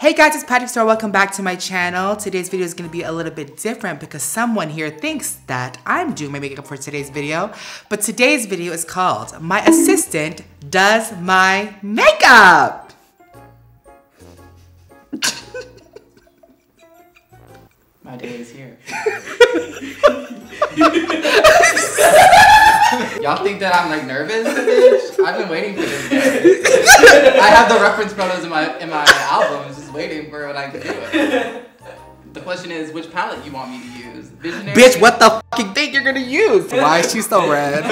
Hey guys, it's PatrickStarrr. Welcome back to my channel. Today's video is going to be a little bit different because someone here thinks that I'm doing my makeup for today's video. But today's video is called My Assistant Does My Makeup. My day is here. Y'all think that I'm like nervous, bitch? I've been waiting for this day. I have the reference photos in my albums, just waiting for when I can do it. The question is, which palette you want me to use? Visionary? Bitch, what the fuck you think you're gonna use? Why is she so red?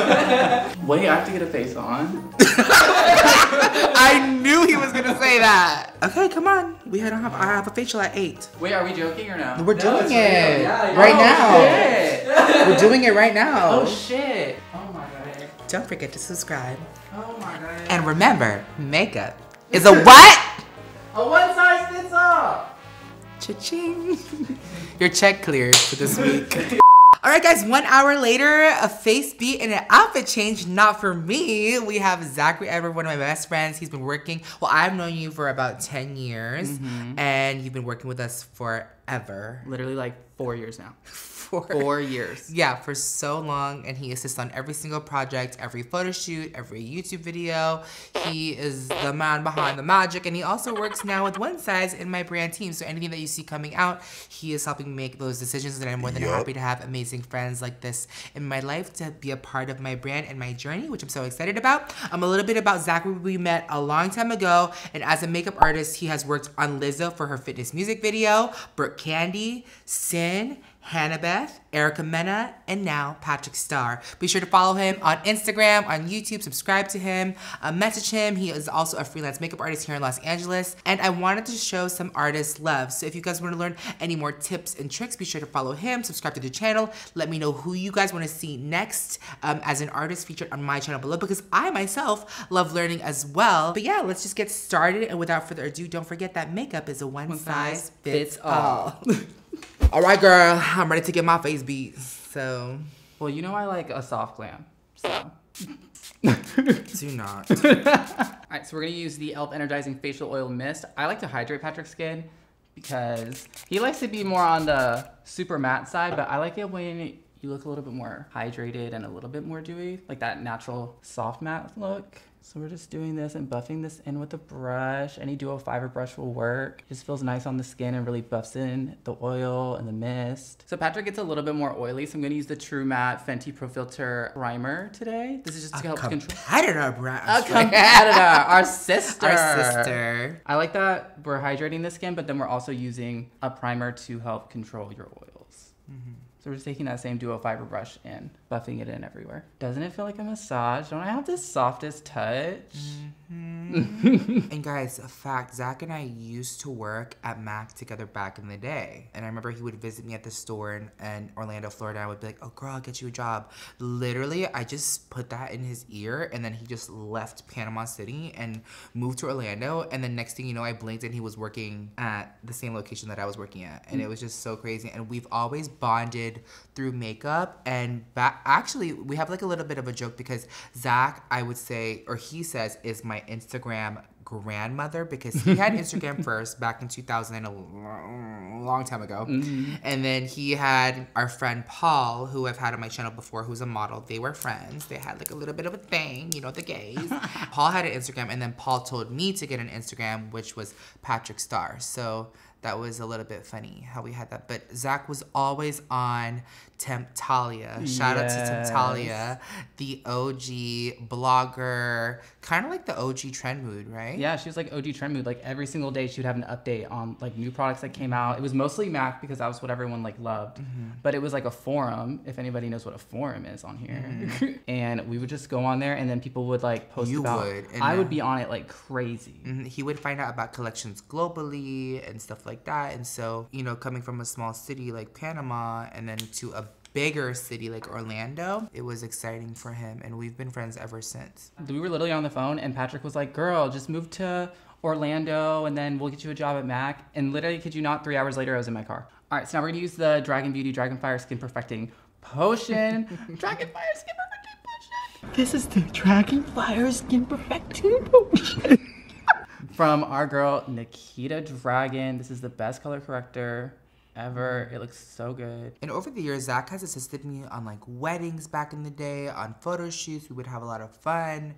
Wait, I have to get a face on? I knew he was gonna say that. Okay, come on. I have a facial at 8. Wait, are we joking or no? We're doing it Yeah, right now. Shit. We're doing it right now. Oh shit. Oh my god. Don't forget to subscribe. Oh my god. And remember, makeup is a what? A one size fits all. Cha-ching. Your check cleared for this week. Alright guys, 1 hour later, a face beat and an outfit change, not for me. We have Zachary Edward, one of my best friends. He's been working, well, I've known you for about 10 years, and you've been working with us forever. Literally like 4 years now. 4 years. Yeah, for so long, and he assists on every single project, every photo shoot, every YouTube video. He is the man behind the magic, and he also works now with One Size in my brand team. So anything that you see coming out, he is helping make those decisions, and I'm more than happy to have amazing friends like this in my life to be a part of my brand and my journey, which I'm so excited about. A little bit about Zachary. We met a long time ago, and as a makeup artist, he has worked on Lizzo for her fitness music video, Brooke Candy, Sin, Hannah Beth, Erica Mena, and now PatrickStarrr. Be sure to follow him on Instagram, on YouTube, subscribe to him, message him. He is also a freelance makeup artist here in Los Angeles. And I wanted to show some artists love. So if you guys want to learn any more tips and tricks, be sure to follow him, subscribe to the channel. Let me know who you guys want to see next as an artist featured on my channel below, because I myself love learning as well. But yeah, let's just get started. And without further ado, don't forget that makeup is a one size fits all. All right, girl, I'm ready to get my face beat, so. Well, you know I like a soft glam, so. Do not. All right, so we're gonna use the e.l.f. Energizing Facial Oil Mist. I like to hydrate Patrick's skin because he likes to be more on the super matte side, but I like it when you look a little bit more hydrated and a little bit more dewy, like that natural soft matte look. So we're just doing this and buffing this in with a brush. Any duo fiber brush will work. It just feels nice on the skin and really buffs in the oil and the mist. So Patrick gets a little bit more oily, so I'm gonna use the True Matte Fenty Pro Filter Primer today. This is just to help control. A competitor, our sister. Our sister. I like that we're hydrating the skin, but then we're also using a primer to help control your oils. So we're just taking that same duo fiber brush and buffing it in everywhere. Doesn't it feel like a massage? Don't I have the softest touch? And guys, a fact, Zach and I used to work at MAC together back in the day. And I remember he would visit me at the store in Orlando, Florida. I would be like, oh girl, I'll get you a job. Literally, I just put that in his ear, and then he just left Panama City and moved to Orlando. And then next thing you know, I blinked and he was working at the same location that I was working at. And it was just so crazy. And we've always bonded through makeup. And actually, we have like a little bit of a joke because Zach, I would say, or he says, is my Instagram grandmother, because he had Instagram first back in 2000, a long time ago. And then he had our friend Paul, who I've had on my channel before, who's a model. They were friends. They had like a little bit of a thing, you know, the gays. Paul had an Instagram, and then Paul told me to get an Instagram, which was PatrickStarrr. So that was a little bit funny how we had that. But Zach was always on Temptalia. Shout out to Temptalia, the OG blogger, kind of like the OG Trend Mood, right? Yeah, she was like OG Trend Mood. Like every single day she would have an update on like new products that came out. It was mostly MAC because that was what everyone like loved. But it was like a forum, if anybody knows what a forum is on here. And we would just go on there, and then people would like post about. I would be on it like crazy. He would find out about collections globally and stuff like that. And so, you know, coming from a small city like Panama and then to a bigger city like Orlando, it was exciting for him, and we've been friends ever since. We were literally on the phone, and Patrick was like, girl, just move to Orlando and then we'll get you a job at MAC. And literally, kid you not, 3 hours later I was in my car. All right, so now we're gonna use the Dragonfire Skin Perfecting Potion. Dragonfire Skin Perfecting Potion. This is the Dragonfire Skin Perfecting Potion. from our girl, Nikita Dragon. This is the best color corrector ever. It looks so good. And over the years, Zach has assisted me on like weddings back in the day, on photo shoots. We would have a lot of fun.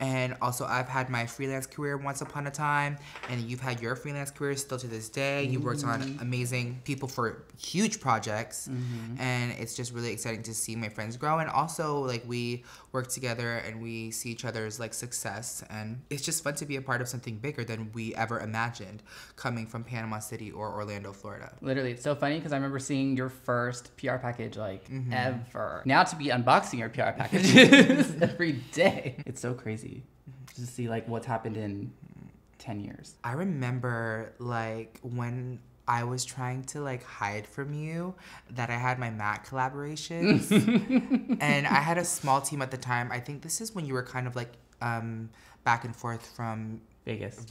And also, I've had my freelance career once upon a time, and you've had your freelance career still to this day. You've worked on amazing people for huge projects, and it's just really exciting to see my friends grow. And also, like, we work together and we see each other's like success, and it's just fun to be a part of something bigger than we ever imagined, coming from Panama City or Orlando, Florida. Literally, it's so funny because I remember seeing your first PR package like ever. Now to be unboxing your PR packages every day, it's so crazy. Just to see like what's happened in 10 years. I remember like when I was trying to like hide from you that I had my MAC collaborations and I had a small team at the time. I think this is when you were kind of like back and forth from Vegas.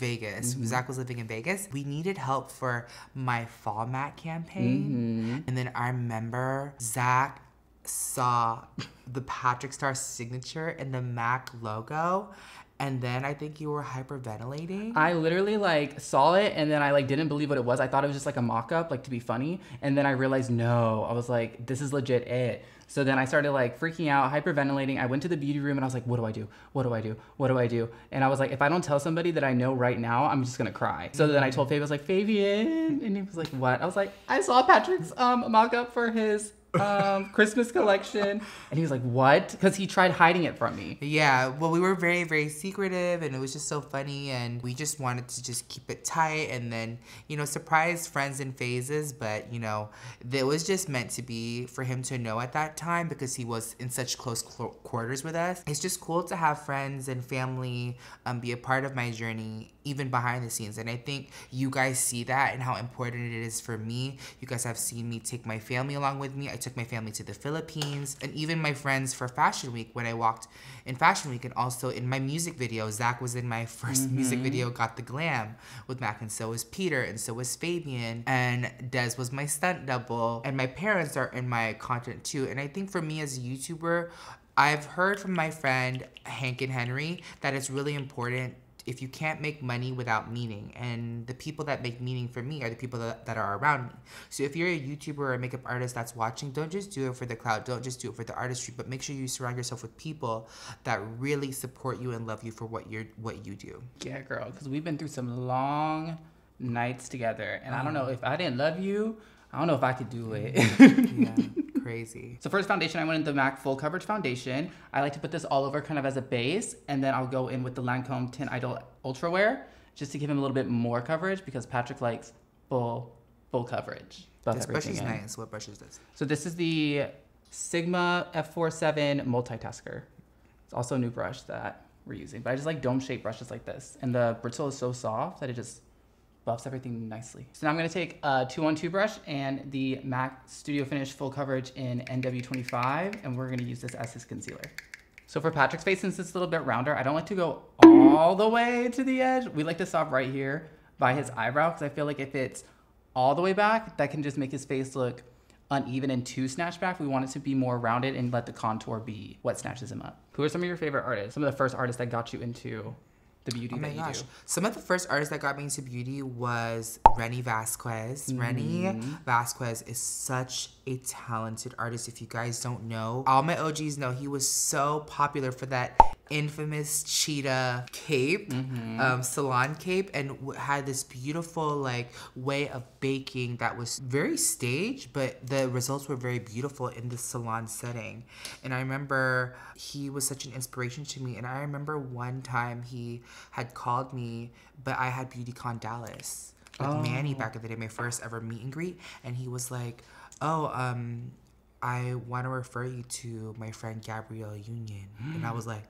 Zach was living in Vegas. We needed help for my fall MAC campaign. And then I remember Zach saw the PatrickStarrr signature and the MAC logo, and then I think you were hyperventilating. I literally like saw it and then I like didn't believe what it was. I thought it was just like a mock-up, like to be funny, and then I realized no, I was like, this is legit it. So then I started like freaking out, hyperventilating. I went to the beauty room and I was like, what do I do? What do I do? What do I do? And I was like, if I don't tell somebody that I know right now, I'm just gonna cry. So then I told Fabian, I was like, Fabian, and he was like, what? I was like, I saw Patrick's mock-up for his Christmas collection, and he was like, what? Because he tried hiding it from me. Yeah, well, we were very, very secretive, and it was just so funny, and we just wanted to just keep it tight, and then, you know, surprise friends in phases, but, you know, it was just meant to be for him to know at that time because he was in such close quarters with us. It's just cool to have friends and family be a part of my journey, even behind the scenes, and I think you guys see that and how important it is for me. You guys have seen me take my family along with me. I took my family to the Philippines, and even my friends for Fashion Week when I walked in Fashion Week, and also in my music video. Zach was in my first music video, Got the Glam, with Mac, and so was Peter, and so was Fabian, and Des was my stunt double, and my parents are in my content too. And I think for me as a YouTuber, I've heard from my friend Hank and Henry that it's really important if you can't make money without meaning, and the people that make meaning for me are the people that are around me. So if you're a YouTuber or a makeup artist that's watching, don't just do it for the clout, don't just do it for the artistry, but make sure you surround yourself with people that really support you and love you for what you do. Yeah, girl, because we've been through some long nights together, and I don't know, if I didn't love you, I don't know if I could do it. Yeah. Crazy. So first foundation, I went in the MAC Full Coverage Foundation. I like to put this all over kind of as a base, and then I'll go in with the Lancome Tint Idol Ultra Wear just to give him a little bit more coverage because Patrick likes full coverage. This brush is nice. What brush is this? So this is the Sigma F47 Multitasker. It's also a new brush that we're using, but I just like dome-shaped brushes like this. And the bristle is so soft that it just buffs everything nicely. So now I'm gonna take a 2-on-2 brush and the MAC Studio Finish Full Coverage in NW25, and we're gonna use this as his concealer. So for Patrick's face, since it's a little bit rounder, I don't like to go all the way to the edge. We like to stop right here by his eyebrow, because I feel like if it's all the way back, that can just make his face look uneven and too snatched back. We want it to be more rounded and let the contour be what snatches him up. Who are some of your favorite artists? Some of the first artists that got you into the beauty that you do? Some of the first artists that got me into beauty was Renny Vasquez. Renny Vasquez is such a talented artist. If you guys don't know, all my OGs know he was so popular for that infamous cheetah cape, salon cape, and had this beautiful like way of baking that was very staged, but the results were very beautiful in the salon setting. And I remember he was such an inspiration to me, and I remember one time he had called me, but I had BeautyCon Dallas with Manny back in the day, my first ever meet and greet, and he was like, I want to refer you to my friend Gabrielle Union. And I was like,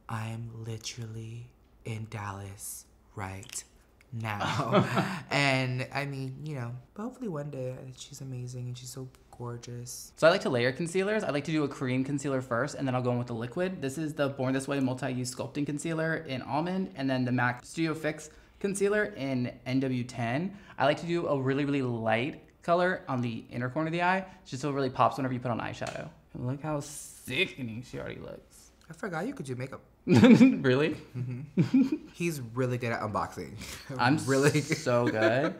I'm literally in Dallas right now. And I mean, you know, but hopefully one day. She's amazing and she's so gorgeous. So I like to layer concealers. I like to do a cream concealer first, and then I'll go in with the liquid. This is the Born This Way multi-use sculpting concealer in Almond, and then the MAC Studio Fix concealer in NW10. I like to do a really, really light color on the inner corner of the eye, just so it really pops whenever you put on eyeshadow. And look how sickening she already looks. I forgot you could do makeup Really? He's really good at unboxing. I'm really so good.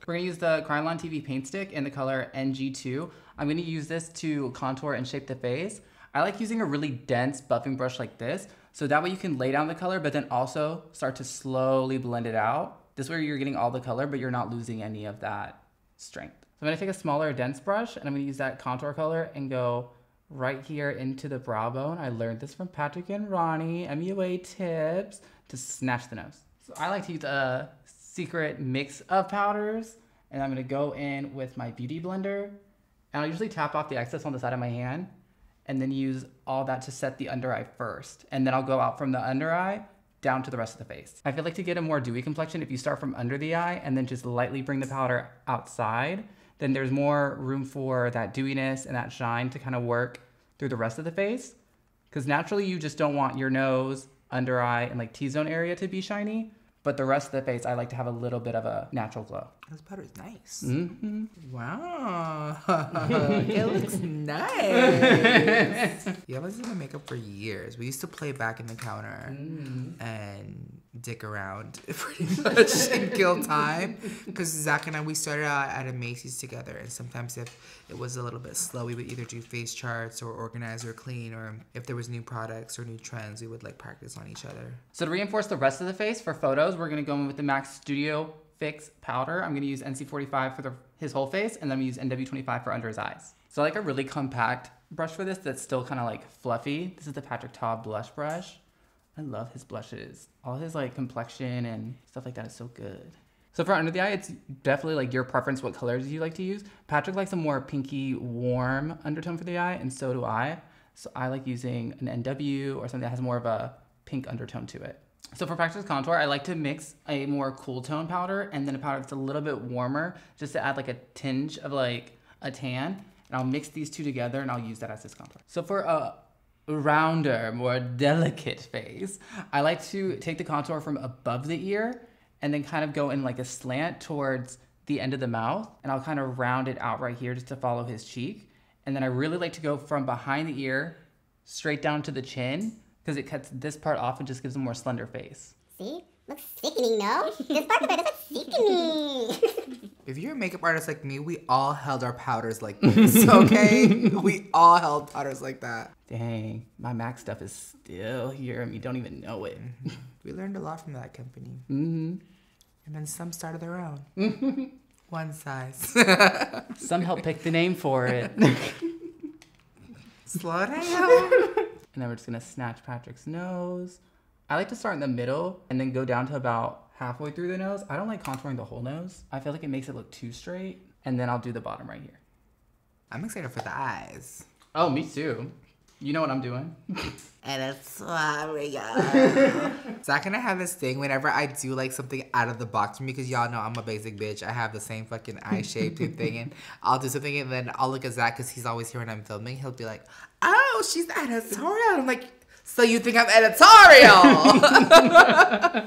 We're gonna use the Krylon TV paint stick in the color NG2. I'm gonna use this to contour and shape the face. I like using a really dense buffing brush like this, so that way you can lay down the color, but then also start to slowly blend it out. This way you're getting all the color, but you're not losing any of that strength. So I'm gonna take a smaller dense brush, and I'm gonna use that contour color and go right here into the brow bone. I learned this from Patrick and Ronnie, MUA tips, to snatch the nose. So I like to use a secret mix of powders, and I'm gonna go in with my beauty blender, and I'll usually tap off the excess on the side of my hand, and then use all that to set the under eye first. And then I'll go out from the under eye down to the rest of the face. I feel like to get a more dewy complexion, if you start from under the eye and then just lightly bring the powder outside, then there's more room for that dewiness and that shine to kind of work through the rest of the face. Because naturally you just don't want your nose, under eye, and like T-zone area to be shiny. But the rest of the face, I like to have a little bit of a natural glow. This powder is nice. Mm-hmm. Wow. It looks nice. Yeah, I was doing makeup for years. We used to play back in the counter and dick around pretty much and kill time. Because Zach and I, we started out at a Macy's together. And sometimes if it was a little bit slow, we would either do face charts or organize or clean. Or if there was new products or new trends, we would like practice on each other. So to reinforce the rest of the face for photos, we're going to go in with the MAC Studio Fix powder. I'm going to use NC45 for his whole face, and then I'm going to use NW25 for under his eyes. So I like a really compact brush for this that's still kind of like fluffy. This is the PatrickStarrr blush brush. I love his blushes. All his like complexion and stuff like that is so good. So for under the eye, it's definitely like your preference what colors you like to use. Patrick likes a more pinky, warm undertone for the eye, and so do I. So I like using an NW or something that has more of a pink undertone to it. So for practice contour, I like to mix a more cool tone powder and then a powder that's a little bit warmer just to add like a tinge of like a tan. And I'll mix these two together and I'll use that as this contour. So for a rounder, more delicate face, I like to take the contour from above the ear and then kind of go in like a slant towards the end of the mouth. And I'll kind of round it out right here just to follow his cheek. And then I really like to go from behind the ear straight down to the chin, because it cuts this part off and just gives a more slender face. See? Looks sickening, no? This part of it looks sickening. If you're a makeup artist like me, we all held our powders like this, okay? We all held powders like that. Dang, my MAC stuff is still here and we don't even know it. We learned a lot from that company. And then some started their own. One size. Some helped pick the name for it. Slow down. And then we're just gonna snatch Patrick's nose. I like to start in the middle and then go down to about halfway through the nose. I don't like contouring the whole nose. I feel like it makes it look too straight. And then I'll do the bottom right here. I'm excited for the eyes. Oh, me too. You know what I'm doing. And it's sorry, Zach and I have this thing whenever I do like something out of the box for me, because y'all know I'm a basic bitch. I have the same fucking eye shape thing, and I'll do something and then I'll look at Zach because he's always here when I'm filming. He'll be like, oh, she's editorial. I'm like, so you think I'm editorial?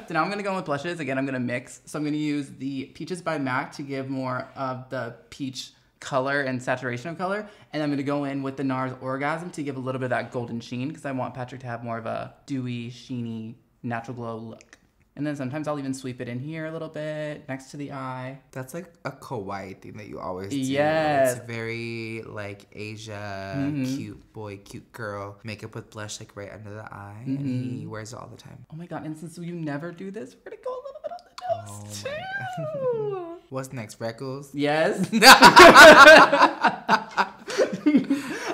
So now I'm gonna go in with blushes. Again, I'm gonna mix. So I'm gonna use the Peaches by MAC to give more of the peach color and saturation of color. And I'm gonna go in with the NARS Orgasm to give a little bit of that golden sheen, because I want Patrick to have more of a dewy, sheeny, natural glow look. And then sometimes I'll even sweep it in here a little bit next to the eye. That's like a kawaii thing that you always do. Yes. It's very like Asia, cute boy, cute girl. Makeup with blush like right under the eye. And he wears it all the time. Oh my God, and since you never do this, we're gonna go a little bit on the nose too. What's next, freckles? Yes.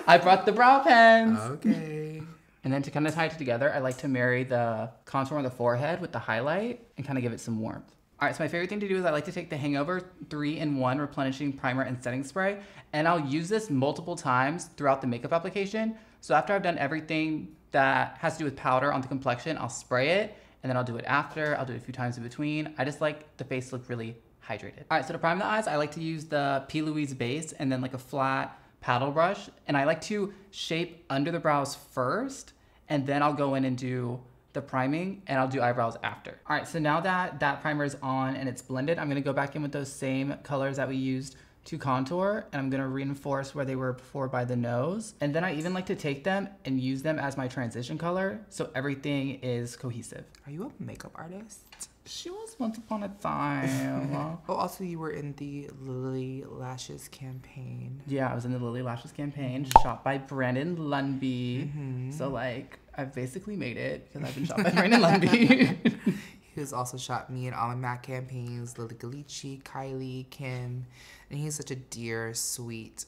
I brought the brow pens. Okay. And then to kind of tie it together, I like to marry the contour on the forehead with the highlight and kind of give it some warmth. All right, so my favorite thing to do is I like to take the Hangover 3-in-1 Replenishing Primer and Setting Spray, and I'll use this multiple times throughout the makeup application. So after I've done everything that has to do with powder on the complexion, I'll spray it, and then I'll do it after. I'll do it a few times in between. I just like the face to look really hydrated. All right, so to prime the eyes, I like to use the P. Louise base and then like a flat paddle brush, and I like to shape under the brows first, and then I'll go in and do the priming, and I'll do eyebrows after. All right, so now that that primer is on and it's blended, I'm gonna go back in with those same colors that we used to contour, and I'm gonna reinforce where they were before by the nose. And then I even like to take them and use them as my transition color so everything is cohesive. Are you a makeup artist? She was once upon a time. Oh, also you were in the Lily Lashes campaign. Yeah, I was in the Lily Lashes campaign, shot by Brandon Lundby. So like, I've basically made it because I've been shot by Brandon Lundby. He's also shot me in all my MAC campaigns, Lily Galici, Kylie, Kim, and he's such a dear, sweet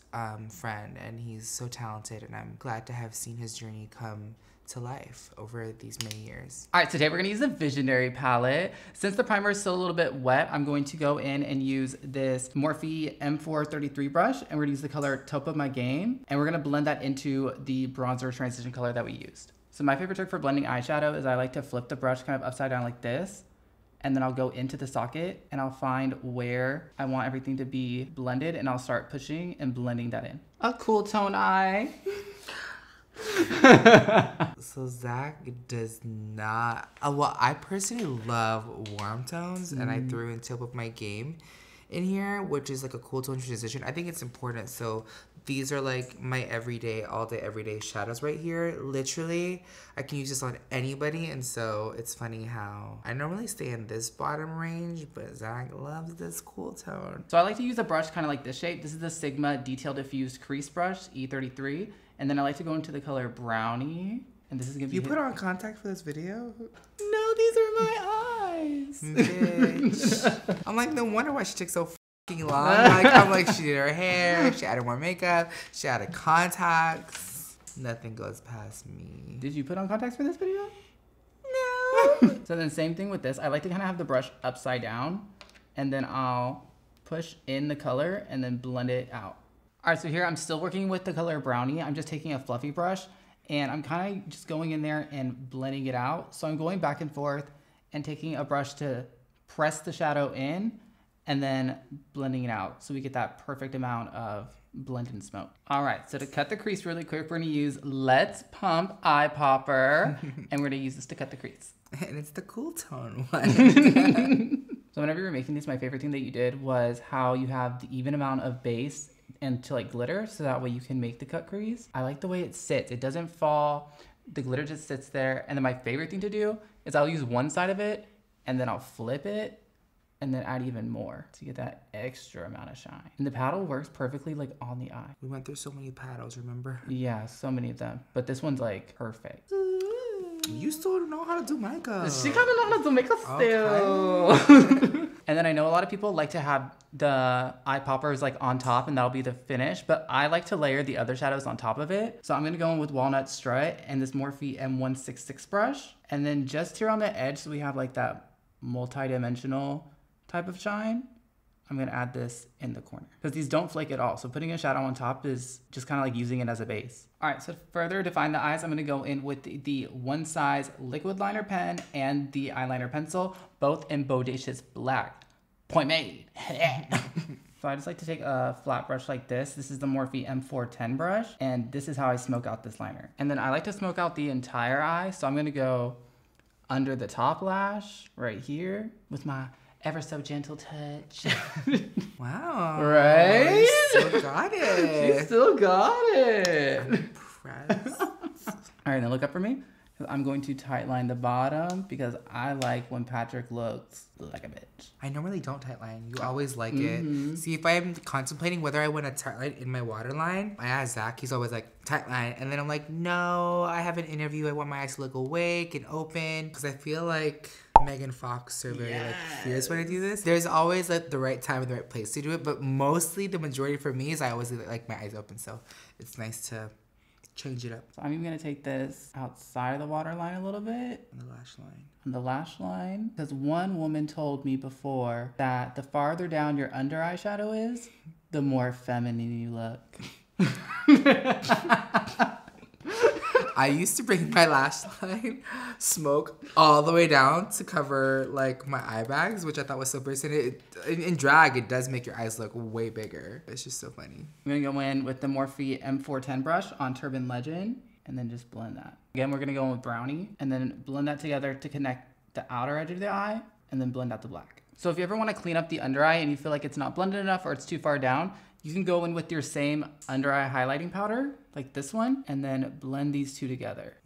friend, and he's so talented, and I'm glad to have seen his journey come to life over these many years. All right, today we're gonna use the Visionary palette. Since the primer is still a little bit wet, I'm going to go in and use this Morphe M433 brush, and we're gonna use the color Top of My Game, and we're gonna blend that into the bronzer transition color that we used. So my favorite trick for blending eyeshadow is I like to flip the brush kind of upside down like this, and then I'll go into the socket and I'll find where I want everything to be blended, and I'll start pushing and blending that in. A cool tone eye. So Zach does not, well, I personally love warm tones, and I threw in Top of My Game in here, which is like a cool tone transition. I think it's important. So these are like my everyday, all day, everyday shadows right here. Literally, I can use this on anybody. And so it's funny how I normally stay in this bottom range, but Zach loves this cool tone. So I like to use a brush kind of like this shape. This is the Sigma Detail Diffused Crease Brush, E33. And then I like to go into the color Brownie. And this is gonna be— You put on contact for this video? No, these are my eyes. Bitch. I'm like, no wonder why she took so fucking long. I'm like, she did her hair, she added more makeup, she added contacts. Nothing goes past me. Did you put on contacts for this video? No. So then same thing with this. I like to kind of have the brush upside down, and then I'll push in the color and then blend it out. All right, so here I'm still working with the color Brownie. I'm just taking a fluffy brush, and I'm kind of just going in there and blending it out. So I'm going back and forth and taking a brush to press the shadow in and then blending it out so we get that perfect amount of blend and smoke. All right, so to cut the crease really quick, we're gonna use Let's Pump Eye Popper, and we're gonna use this to cut the crease. And it's the cool tone one. So whenever you were making these, my favorite thing that you did was how you have the even amount of base and to like glitter, so that way you can make the cut crease. I like the way it sits. It doesn't fall. The glitter just sits there. And then my favorite thing to do is I'll use one side of it and then I'll flip it and then add even more to get that extra amount of shine. And the paddle works perfectly like on the eye. We went through so many paddles, remember? Yeah, so many of them. But this one's like perfect. You still don't know how to do makeup. She kind of knows how to do makeup still. Okay. And then I know a lot of people like to have the eye poppers like on top, and that'll be the finish, but I like to layer the other shadows on top of it. So I'm gonna go in with Walnut Strut and this Morphe M166 brush. And then just here on the edge, so we have like that multi-dimensional type of shine, I'm gonna add this in the corner because these don't flake at all. So putting a shadow on top is just kind of like using it as a base. All right, so to further define the eyes, I'm gonna go in with the One Size liquid liner pen and the eyeliner pencil, both in Bodacious Black. Point made. So I just like to take a flat brush like this. This is the Morphe M410 brush, and this is how I smoke out this liner. And then I like to smoke out the entire eye. So I'm gonna go under the top lash right here with my ever so gentle touch. Wow. Right? You still got it. She still got it. I'm impressed. All right, now look up for me. I'm going to tightline the bottom because I like when Patrick looks like a bitch. I normally don't tightline. You always like it. See, if I'm contemplating whether I want to tightline in my waterline, I ask Zach, he's always like, tightline. And then I'm like, no, I have an interview. I want my eyes to look awake and open. Because I feel like Megan Fox are very like fierce when I do this. There's always like the right time and the right place to do it. But mostly the majority for me is I always like my eyes open. So it's nice to change it up. So I'm even gonna take this outside of the waterline a little bit. On the lash line. On the lash line. Because one woman told me before that the farther down your under eyeshadow is, the more feminine you look. I used to bring my lash line smoke all the way down to cover like my eye bags, which I thought was so personal. In drag, it does make your eyes look way bigger. It's just so funny. I'm gonna go in with the Morphe M410 brush on Turban Legend and then just blend that. Again, we're gonna go in with Brownie and then blend that together to connect the outer edge of the eye and then blend out the black. So if you ever wanna clean up the under eye and you feel like it's not blended enough or it's too far down, You can go in with your same under eye highlighting powder, like this one, and then blend these two together.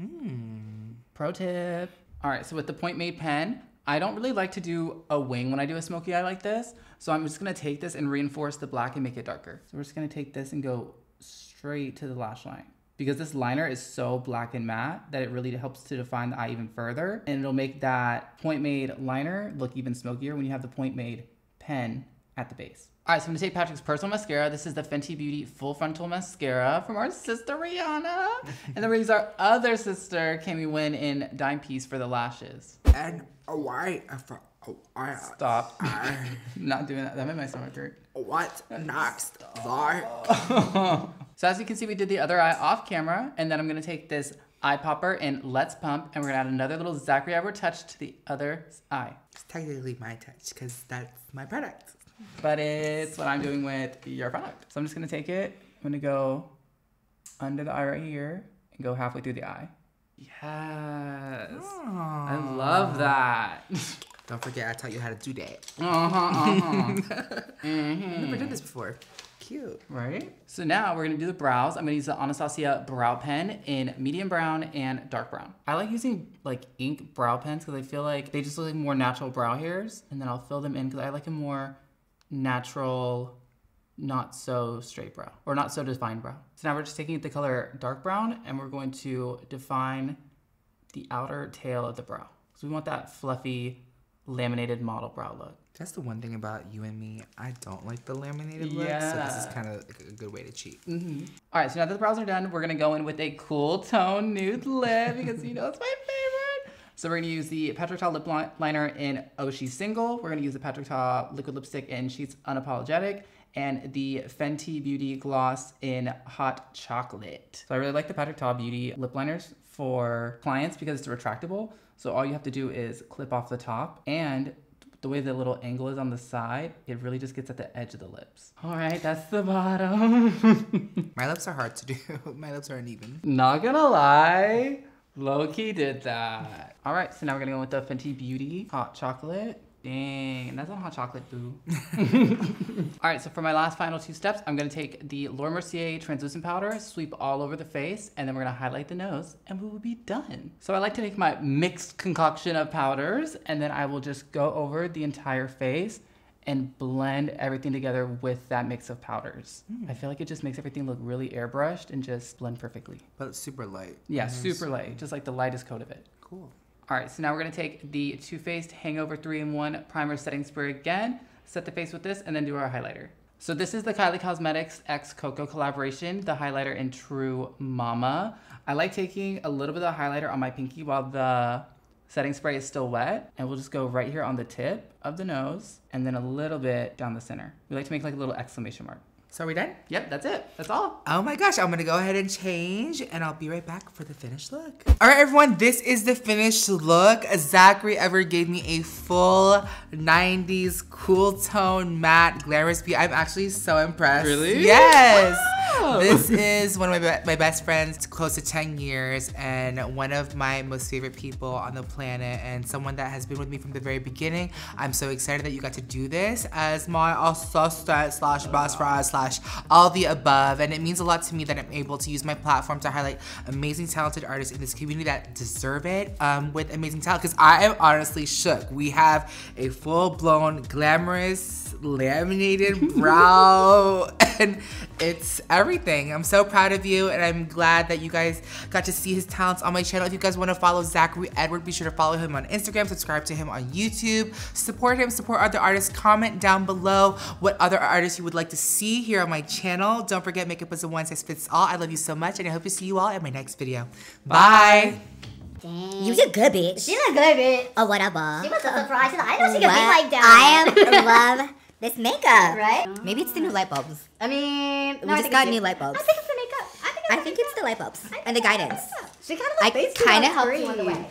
Pro tip. All right, so with the Point Made pen, I don't really like to do a wing when I do a smoky eye like this. So I'm just gonna take this and reinforce the black and make it darker. So we're just gonna take this and go straight to the lash line. Because this liner is so black and matte that it really helps to define the eye even further. And it'll make that Point Made liner look even smokier when you have the Point Made pen at the base. All right, so I'm gonna take Patrick's personal mascara. This is the Fenty Beauty Full Frontal Mascara from our sister Rihanna. And then we're gonna use our other sister, Cami Wynn, in Dime Piece for the lashes. And Stop. Not doing that. That made my stomach hurt. What next, Zar? So as you can see, we did the other eye off camera, and then I'm gonna take this eye popper and Let's Pump, and we're gonna add another little Zachary Edward touch to the other eye. It's technically my touch, because that's my product. But it's what I'm doing with your product. So I'm just gonna take it, I'm gonna go under the eye right here, and go halfway through the eye. Yes, I love that. Don't forget, I taught you how to do that. I've Mm-hmm. never done this before. Cute. Right? So now we're gonna do the brows. I'm gonna use the Anastasia brow pen in medium brown and dark brown. I like using like ink brow pens because I feel like they just look like more natural brow hairs, and then I'll fill them in because I like a more natural, not so straight brow, or not so defined brow. So now we're just taking the color dark brown and we're going to define the outer tail of the brow. So we want that fluffy, laminated model brow look. That's the one thing about you and me. I don't like the laminated look, so this is kind of like a good way to cheat. All right, so now that the brows are done, we're gonna go in with a cool tone nude lip because you know it's my favorite. So we're gonna use the PatrickStarrr lip liner in Oshi Single. We're gonna use the PatrickStarrr liquid lipstick in Sheets Unapologetic, and the Fenty Beauty gloss in Hot Chocolate. So I really like the PatrickStarrr Beauty lip liners for clients because it's retractable. So all you have to do is clip off the top, and the way the little angle is on the side, it really just gets at the edge of the lips. All right, that's the bottom. My lips are hard to do. My lips are uneven. Not gonna lie, low-key did that. All right, so now we're gonna go with the Fenty Beauty Hot Chocolate. Dang, that's not hot chocolate, boo. All right, so for my last final two steps, I'm gonna take the Laura Mercier translucent powder, sweep all over the face, and then we're gonna highlight the nose, and we will be done. So I like to make my mixed concoction of powders, and then I will just go over the entire face and blend everything together with that mix of powders. I feel like it just makes everything look really airbrushed and just blend perfectly. But it's super light. Yeah, super light, just like the lightest coat of it. Cool. All right, so now we're gonna take the Too Faced Hangover 3-in-1 Primer Setting Spray again, set the face with this, and then do our highlighter. So this is the Kylie Cosmetics x Coco collaboration, the highlighter in True Mama. I like taking a little bit of the highlighter on my pinky while the setting spray is still wet, and we'll just go right here on the tip of the nose, and then a little bit down the center. We like to make like a little exclamation mark. So are we done? Yep, that's it. That's all. Oh my gosh, I'm gonna go ahead and change, and I'll be right back for the finished look. All right, everyone, this is the finished look. Zachary Edward gave me a full 90s cool tone matte glamorous beauty. I'm actually so impressed. Really? Yes. Wow. This is one of my best friends, close to 10 years, and one of my most favorite people on the planet, and someone that has been with me from the very beginning. I'm so excited that you got to do this as my assistant slash best friend slash all the above, and it means a lot to me that I'm able to use my platform to highlight amazing talented artists in this community that deserve it with amazing talent, because I am honestly shook. We have a full-blown glamorous laminated brow and it's everything. I'm so proud of you, and I'm glad that you guys got to see his talents on my channel. If you guys want to follow Zachary Edward, be sure to follow him on Instagram, subscribe to him on YouTube, support him, support other artists. Comment down below what other artists you would like to see here on my channel. Don't forget, makeup is a one size fits all. I love you so much, and I hope to see you all in my next video. Bye. Dang. You look good, bitch. She look good, bitch. Oh, whatever. She was so surprised. I know she could be like that. I love this makeup. Right? Maybe it's the new light bulbs. I mean, We just got new light bulbs. I think it's the makeup. I think it's the light bulbs and the guidance. She kind of like I kind of helped you on the way.